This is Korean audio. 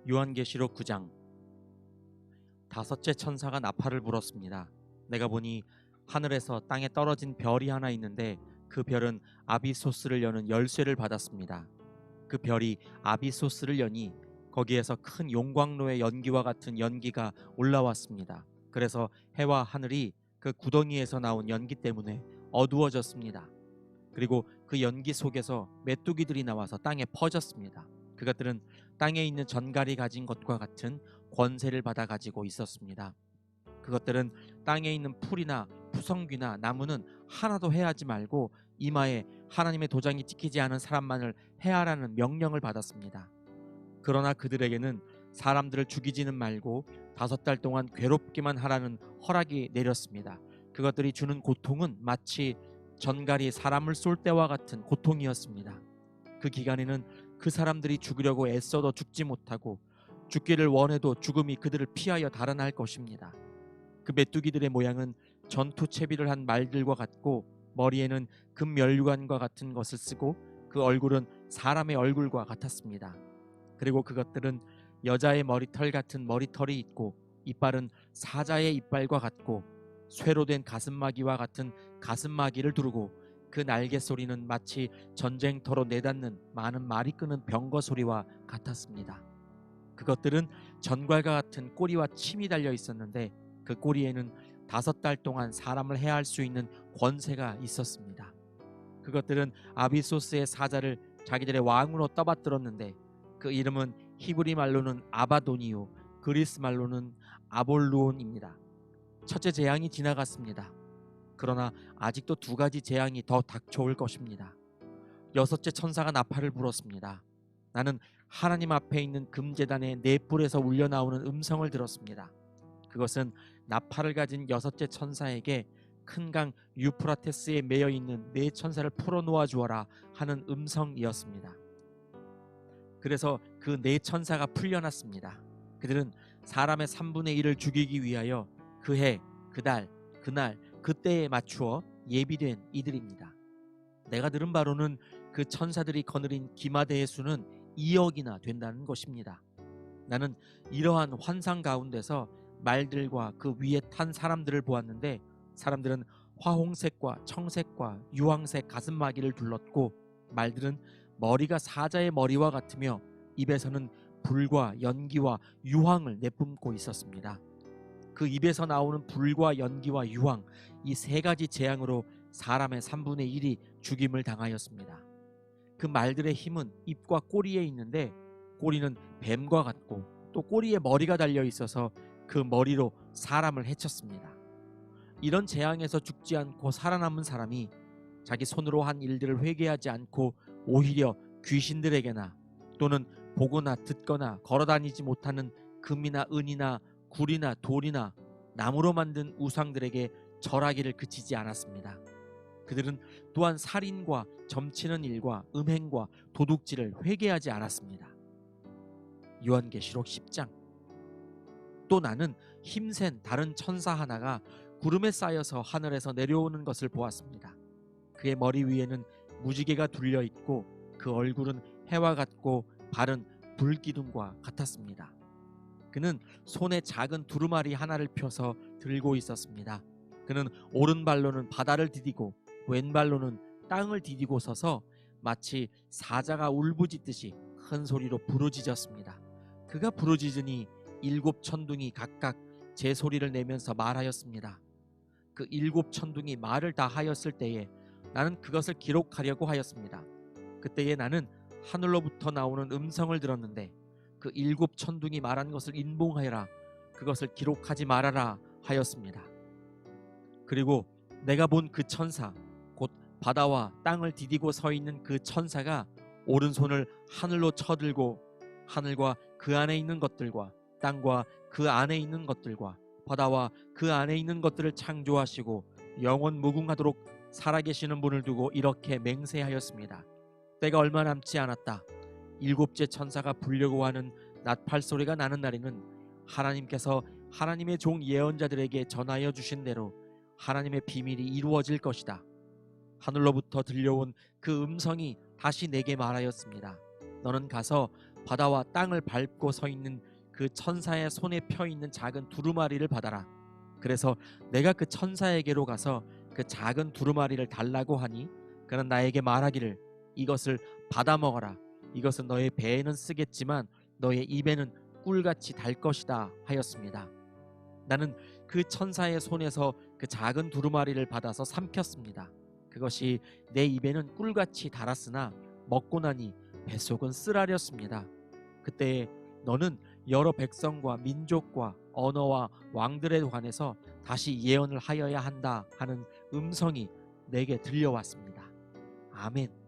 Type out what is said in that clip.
요한계시록 9장. 다섯째 천사가 나팔을 불었습니다. 내가 보니 하늘에서 땅에 떨어진 별이 하나 있는데 그 별은 아비소스를 여는 열쇠를 받았습니다. 그 별이 아비소스를 여니 거기에서 큰 용광로의 연기와 같은 연기가 올라왔습니다. 그래서 해와 하늘이 그 구덩이에서 나온 연기 때문에 어두워졌습니다. 그리고 그 연기 속에서 메뚜기들이 나와서 땅에 퍼졌습니다. 그것들은 땅에 있는 전갈이 가진 것과 같은 권세를 받아 가지고 있었습니다. 그것들은 땅에 있는 풀이나 푸성귀나 나무는 하나도 해하지 말고 이마에 하나님의 도장이 찍히지 않은 사람만을 해하라는 명령을 받았습니다. 그러나 그들에게는 사람들을 죽이지는 말고 5달 동안 괴롭기만 하라는 허락이 내렸습니다. 그것들이 주는 고통은 마치 전갈이 사람을 쏠 때와 같은 고통이었습니다. 그 기간에는 그 사람들이 죽으려고 애써도 죽지 못하고 죽기를 원해도 죽음이 그들을 피하여 달아날 것입니다. 그 메뚜기들의 모양은 전투 채비를 한 말들과 같고 머리에는 금면류관과 같은 것을 쓰고 그 얼굴은 사람의 얼굴과 같았습니다. 그리고 그것들은 여자의 머리털 같은 머리털이 있고 이빨은 사자의 이빨과 같고 쇠로 된 가슴마기와 같은 가슴마기를 두르고 그 날개 소리는 마치 전쟁터로 내닫는 많은 말이 끄는 병거 소리와 같았습니다. 그것들은 전갈과 같은 꼬리와 침이 달려 있었는데 그 꼬리에는 5달 동안 사람을 해할 수 있는 권세가 있었습니다. 그것들은 아비소스의 사자를 자기들의 왕으로 떠받들었는데 그 이름은 히브리 말로는 아바돈이요 그리스 말로는 아볼루온입니다. 첫째 재앙이 지나갔습니다. 그러나 아직도 2가지 재앙이 더 닥쳐올 것입니다. 여섯째 천사가 나팔을 불었습니다. 나는 하나님 앞에 있는 금제단의 네 뿔에서 울려나오는 음성을 들었습니다. 그것은 나팔을 가진 여섯째 천사에게 큰 강 유프라테스에 매여 있는 네 천사를 풀어놓아 주어라 하는 음성이었습니다. 그래서 그 네 천사가 풀려났습니다. 그들은 사람의 3분의 1을 죽이기 위하여 그 해, 그 달, 그날, 그때에 맞추어 예비된 이들입니다. 내가 들은 바로는 그 천사들이 거느린 기마대의 수는 2억이나 된다는 것입니다. 나는 이러한 환상 가운데서 말들과 그 위에 탄 사람들을 보았는데 사람들은 화홍색과 청색과 유황색 가슴마기를 둘렀고 말들은 머리가 사자의 머리와 같으며 입에서는 불과 연기와 유황을 내뿜고 있었습니다. 그 입에서 나오는 불과 연기와 유황, 이 3가지 재앙으로 사람의 3분의 1이 죽임을 당하였습니다. 그 말들의 힘은 입과 꼬리에 있는데 꼬리는 뱀과 같고 또 꼬리에 머리가 달려 있어서 그 머리로 사람을 해쳤습니다. 이런 재앙에서 죽지 않고 살아남은 사람이 자기 손으로 한 일들을 회개하지 않고 오히려 귀신들에게나 또는 보거나 듣거나 걸어다니지 못하는 금이나 은이나 굴이나 돌이나 나무로 만든 우상들에게 절하기를 그치지 않았습니다. 그들은 또한 살인과 점치는 일과 음행과 도둑질을 회개하지 않았습니다. 요한계시록 10장. 또 나는 힘센 다른 천사 하나가 구름에 쌓여서 하늘에서 내려오는 것을 보았습니다. 그의 머리 위에는 무지개가 둘려 있고 그 얼굴은 해와 같고 발은 불기둥과 같았습니다. 그는 손에 작은 두루마리 하나를 펴서 들고 있었습니다. 그는 오른발로는 바다를 디디고 왼발로는 땅을 디디고 서서 마치 사자가 울부짖듯이 큰 소리로 부르짖었습니다. 그가 부르짖으니 7 천둥이 각각 제 소리를 내면서 말하였습니다. 그 7 천둥이 말을 다 하였을 때에 나는 그것을 기록하려고 하였습니다. 그때에 나는 하늘로부터 나오는 음성을 들었는데 그 7 천둥이 말한 것을 인봉하여라, 그것을 기록하지 말아라 하였습니다. 그리고 내가 본 그 천사, 곧 바다와 땅을 디디고 서 있는 그 천사가 오른손을 하늘로 쳐들고 하늘과 그 안에 있는 것들과 땅과 그 안에 있는 것들과 바다와 그 안에 있는 것들을 창조하시고 영원 무궁하도록 살아계시는 분을 두고 이렇게 맹세하였습니다. 때가 얼마 남지 않았다. 7째 천사가 불려고 하는 나팔 소리가 나는 날에는 하나님께서 하나님의 종 예언자들에게 전하여 주신 대로 하나님의 비밀이 이루어질 것이다. 하늘로부터 들려온 그 음성이 다시 내게 말하였습니다. 너는 가서 바다와 땅을 밟고 서 있는 그 천사의 손에 펴 있는 작은 두루마리를 받아라. 그래서 내가 그 천사에게로 가서 그 작은 두루마리를 달라고 하니 그는 나에게 말하기를 이것을 받아 먹어라. 이것은 너의 배에는 쓰겠지만 너의 입에는 꿀같이 달 것이다 하였습니다. 나는 그 천사의 손에서 그 작은 두루마리를 받아서 삼켰습니다. 그것이 내 입에는 꿀같이 달았으나 먹고 나니 뱃속은 쓰라렸습니다. 그때 너는 여러 백성과 민족과 언어와 왕들에 관해서 다시 예언을 하여야 한다 하는 음성이 내게 들려왔습니다. 아멘.